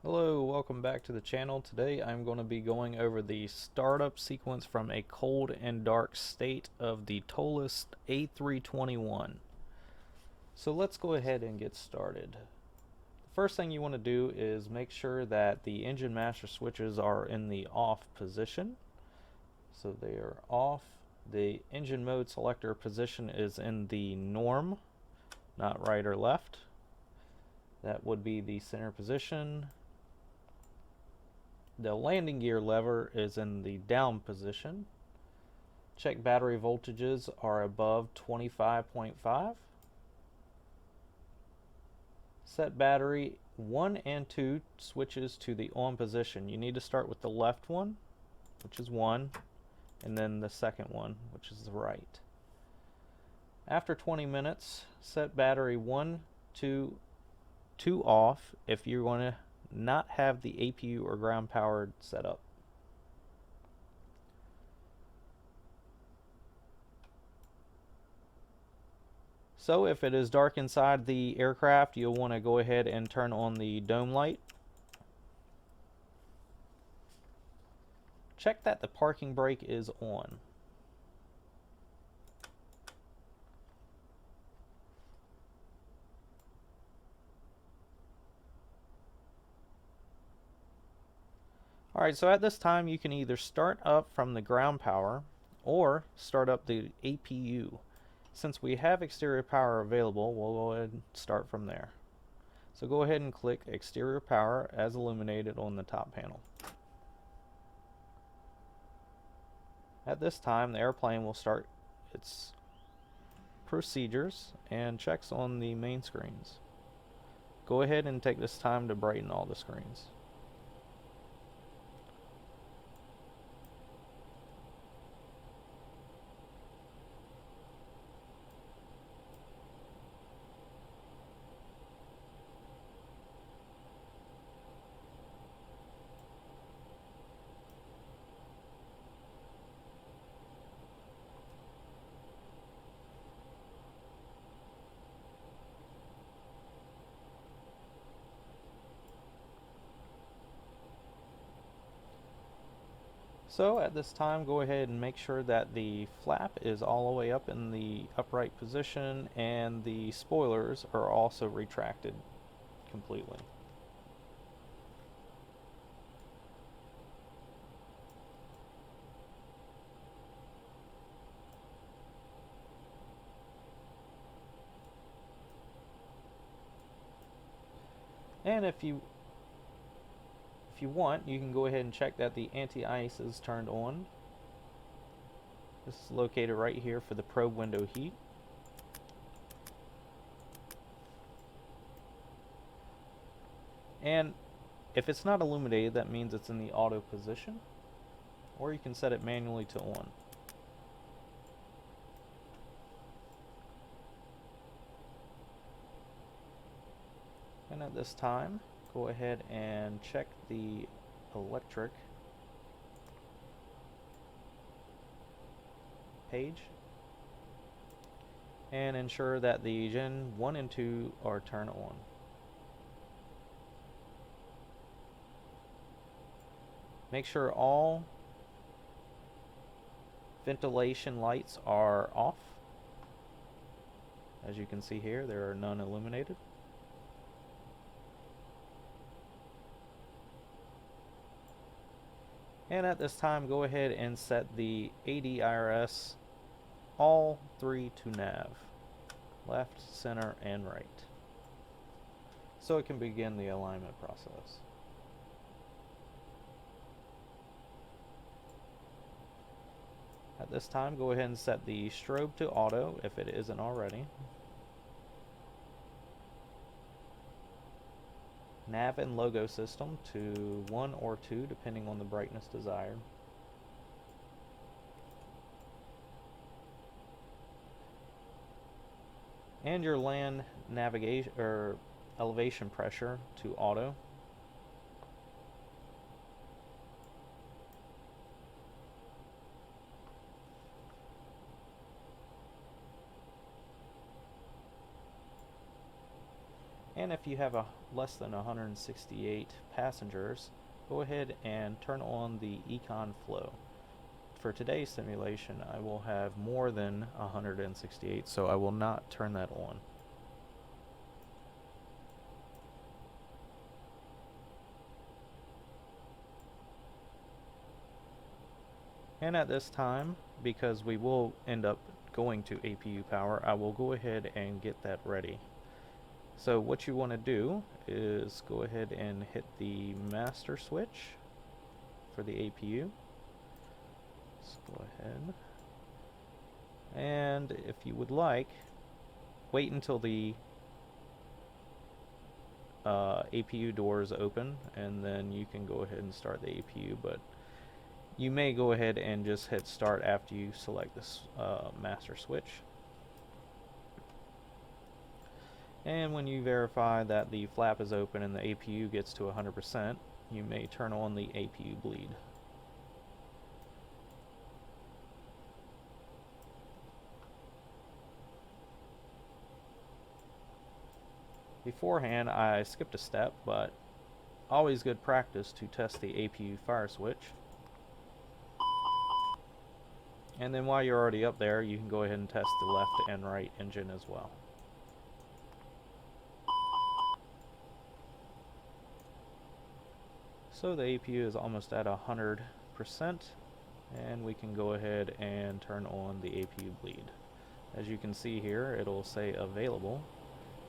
Hello, welcome back to the channel. Today I'm going to be going over the startup sequence from a cold and dark state of the Toliss A321. So let's go ahead and get started. The first thing you want to do is make sure that the engine master switches are in the off position. So they are off. The engine mode selector position is in the norm, not right or left. That would be the center position. The landing gear lever is in the down position. Check battery voltages are above 25.5. Set battery 1 and 2 switches to the on position. You need to start with the left one, which is 1, and then the second one, which is the right. After 20 minutes, set battery 1, 2 off if you want to not have the APU or ground powered setup. So if it is dark inside the aircraft, you'll want to go ahead and turn on the dome light. Check that the parking brake is on. Alright, so at this time you can either start up from the ground power or start up the APU. Since we have exterior power available, we'll go ahead and start from there. So go ahead and click exterior power as illuminated on the top panel. At this time, the airplane will start its procedures and checks on the main screens. Go ahead and take this time to brighten all the screens. So at this time, go ahead and make sure that the flap is all the way up in the upright position and the spoilers are also retracted completely. And if you want, you can go ahead and check that the anti-ice is turned on. This is located right here for the probe window heat. And if it's not illuminated, that means it's in the auto position, or you can set it manually to on. And at this time, go ahead and check the electric page and ensure that the Gen 1 and 2 are turned on. Make sure all ventilation lights are off. As you can see here, there are none illuminated. And at this time, go ahead and set the ADIRS all 3 to nav, left, center, and right, so it can begin the alignment process. At this time, go ahead and set the strobe to auto if it isn't already. Nav and logo system to 1 or 2 depending on the brightness desired. And your land navigation or elevation pressure to auto. And if you have less than 168 passengers, go ahead and turn on the econ flow. For today's simulation, I will have more than 168, so I will not turn that on. And at this time, because we will end up going to APU power, I will go ahead and get that ready. So what you want to do is go ahead and hit the master switch for the APU. Let's go ahead. And if you would like, wait until the APU doors open, and then you can go ahead and start the APU, but you may go ahead and just hit start after you select this master switch. And when you verify that the flap is open and the APU gets to 100%, you may turn on the APU bleed. Beforehand, I skipped a step, but always good practice to test the APU fire switch. And then while you're already up there, you can go ahead and test the left and right engine as well. So the APU is almost at 100%, and we can go ahead and turn on the APU bleed. As you can see here, it'll say available,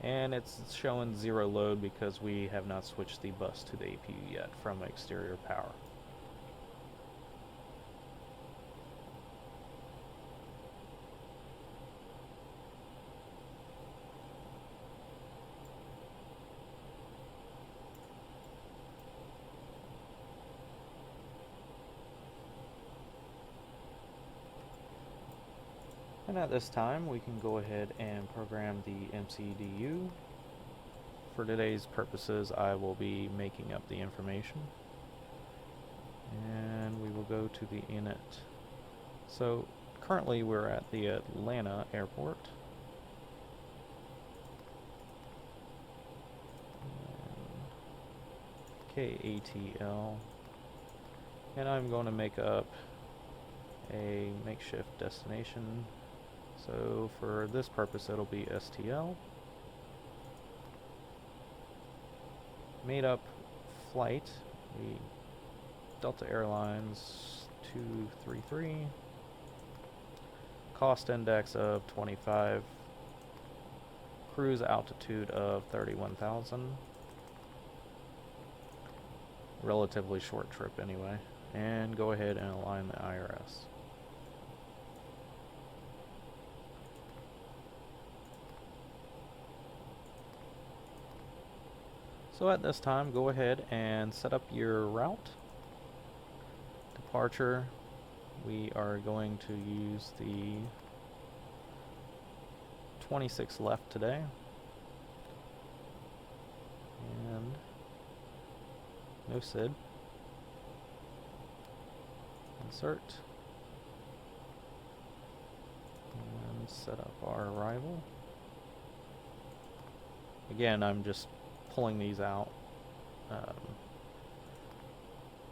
and it's showing 0 load because we have not switched the bus to the APU yet from exterior power. And at this time, we can go ahead and program the MCDU. For today's purposes, I will be making up the information. And we will go to the init. So currently we're at the Atlanta airport. KATL. And I'm going to make up a makeshift destination. So for this purpose, it'll be STL. Made up flight, Delta Airlines 233. Cost index of 25. Cruise altitude of 31,000. Relatively short trip anyway. And go ahead and align the IRS. So at this time, go ahead and set up your route. Departure, we are going to use the 26 left today. And no SID. Insert. And set up our arrival. Again, I'm just pulling these out.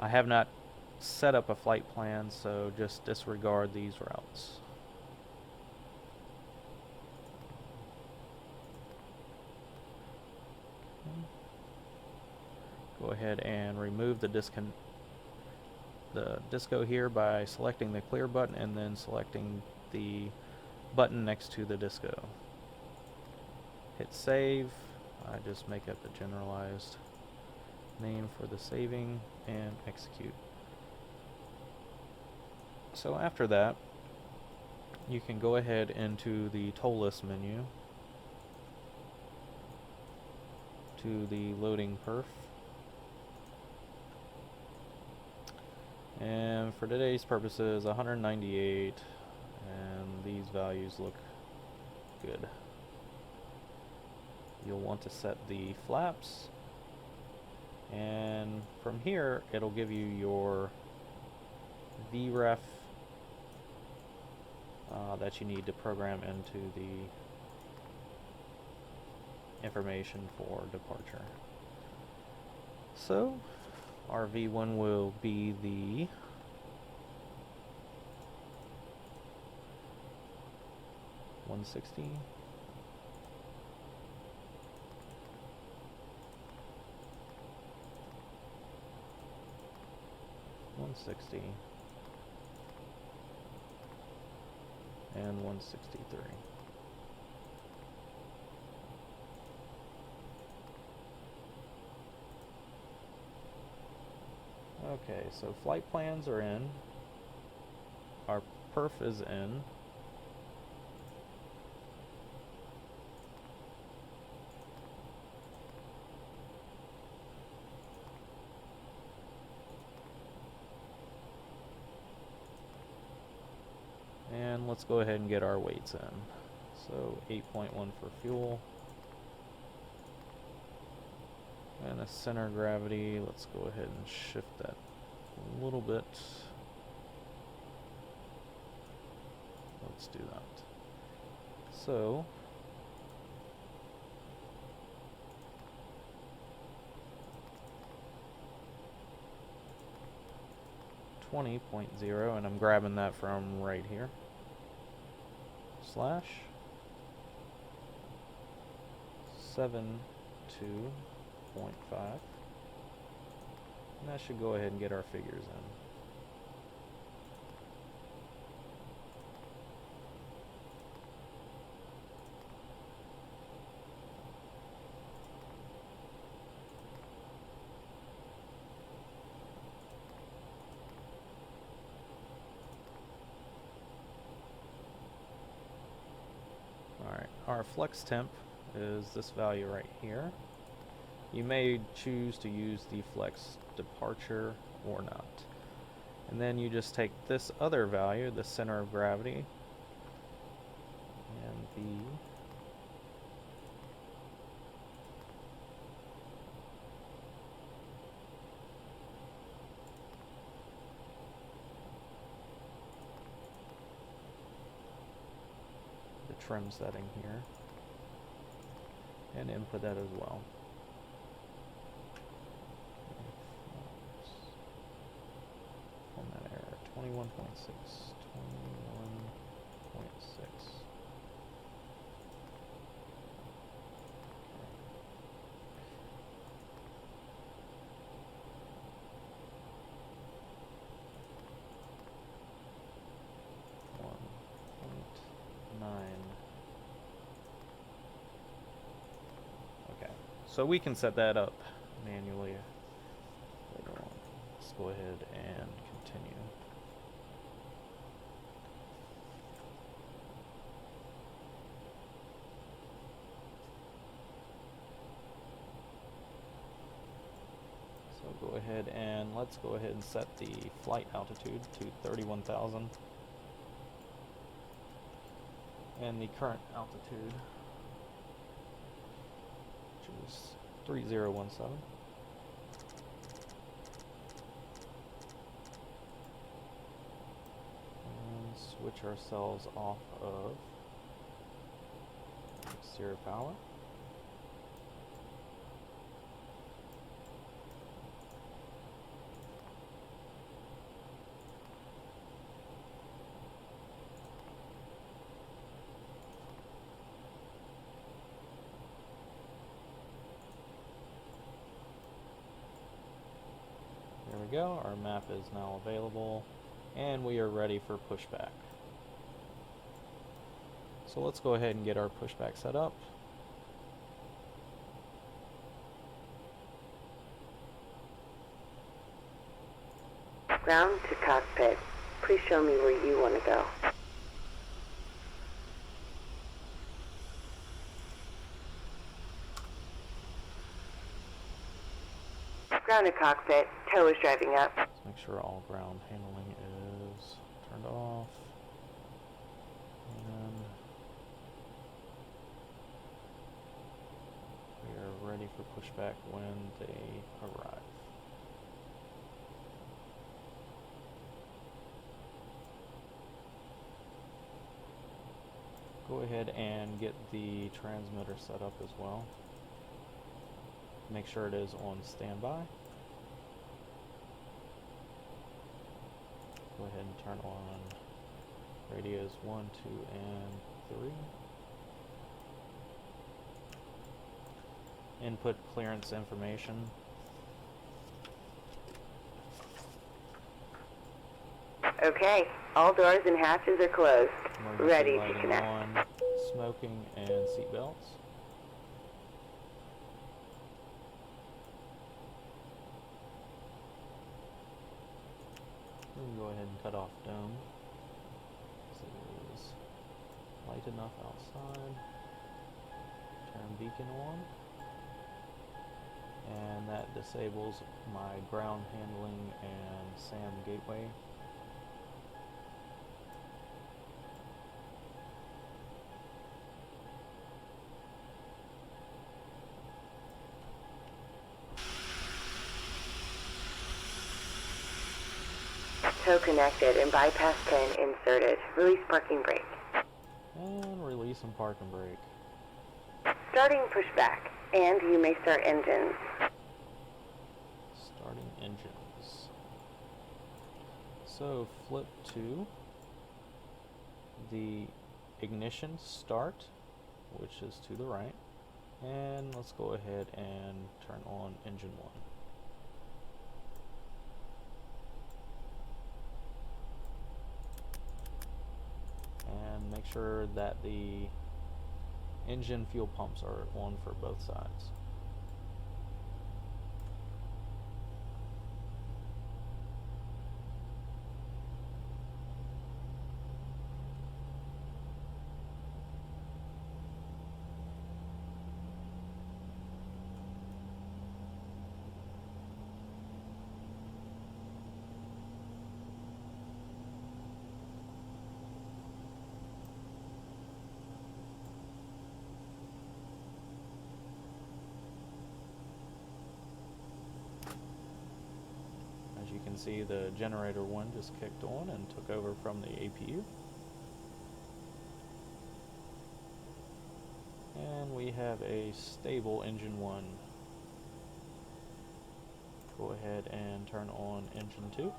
I have not set up a flight plan, so just disregard these routes. Go ahead and remove the disco here by selecting the clear button and then selecting the button next to the disco. Hit save. I just make up a generalized name for the saving and execute. So after that, you can go ahead into the Toliss menu to the loading perf. And for today's purposes, 198, and these values look good. You'll want to set the flaps, and from here it'll give you your VREF that you need to program into the information for departure. So our V1 will be the 160. 160 and 163. Okay, so flight plans are in. Our perf is in. And let's go ahead and get our weights in. So 8.1 for fuel. And a center of gravity, let's go ahead and shift that a little bit. Let's do that. So, 20.0, and I'm grabbing that from right here. Slash 72.5. And that should go ahead and get our figures in. Alright, our flex temp is this value right here. You may choose to use the flex departure or not. And then you just take this other value, the center of gravity, and the trim setting here, and input that as well. On that error, 21.6, 21.6. Okay, so we can set that up manually later on. Let's go ahead and continue. So go ahead and let's go ahead and set the flight altitude to 31,000. And the current altitude, which is 3017. And switch ourselves off of exterior power. There we go, our map is now available, and we are ready for pushback. So let's go ahead and get our pushback set up. Ground to cockpit. Please show me where you want to go. Ground to cockpit. Tow is driving up. Let's make sure all ground handling is turned off. And we are ready for pushback when they arrive. Go ahead and get the transmitter set up as well. make sure it is on standby. Go ahead and turn on radios 1, 2, and 3. Input clearance information. Okay, all doors and hatches are closed. Emergency Ready to lighting connect. on, smoking, and seat belts. We can go ahead and cut off dome. This is light enough outside. Turn beacon on. And that disables my ground handling and SAM gateway. Tow connected and bypass pin inserted. Release parking brake. And release and park and brake. Starting pushback, and you may start engines. Starting engines. So flip to the ignition start, which is to the right. And let's go ahead and turn on engine 1. And make sure that the engine fuel pumps are on for both sides. As you can see, the generator 1 just kicked on and took over from the APU. And we have a stable engine 1. Go ahead and turn on engine 2.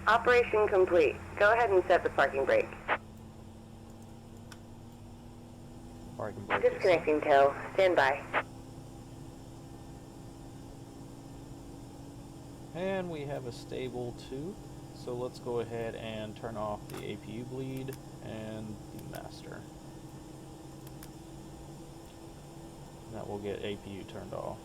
Operation complete. Go ahead and set the parking brake. Parking brake is set. Disconnecting tow. Stand by. And we have a stable 2. So let's go ahead and turn off the APU bleed and the master. That will get APU turned off.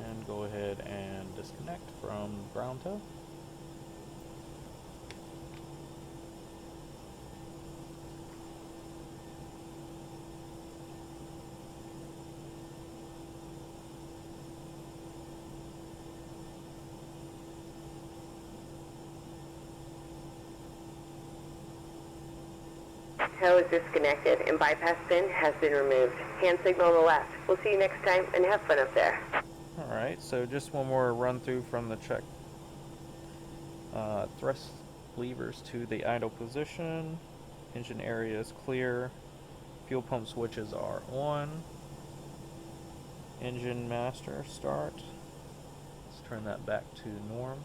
And go ahead and disconnect from ground tow. Tow is disconnected and bypass pin has been removed. Hand signal on the left. We'll see you next time and have fun up there. Alright, so just one more run through from the check. Thrust levers to the idle position. Engine area is clear. Fuel pump switches are on. Engine master start. Let's turn that back to norm.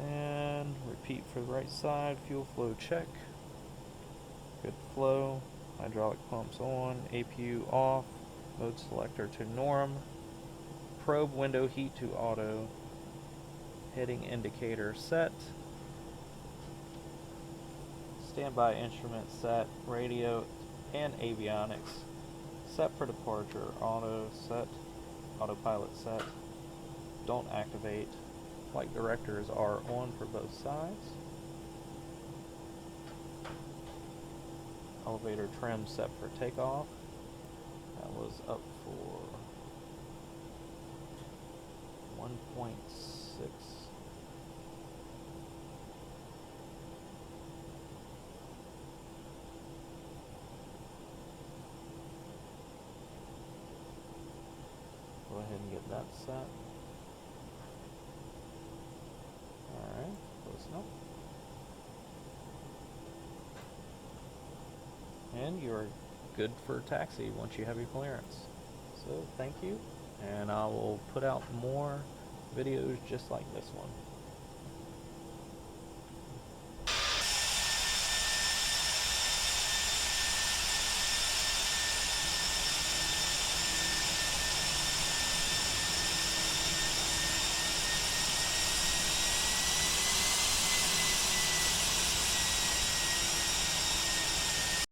And repeat for the right side. Fuel flow check. Good flow. Hydraulic pumps on. APU off. Mode selector to norm. Probe window heat to auto. Heading indicator set. Standby instrument set. Radio and avionics set for departure. Auto set. Autopilot set. Don't activate. Flight directors are on for both sides. Elevator trim set for takeoff. That was up for 1.6. Go ahead and get that set. Alright, close enough. And you're good for taxi once you have your clearance. So thank you, and I will put out more videos just like this one.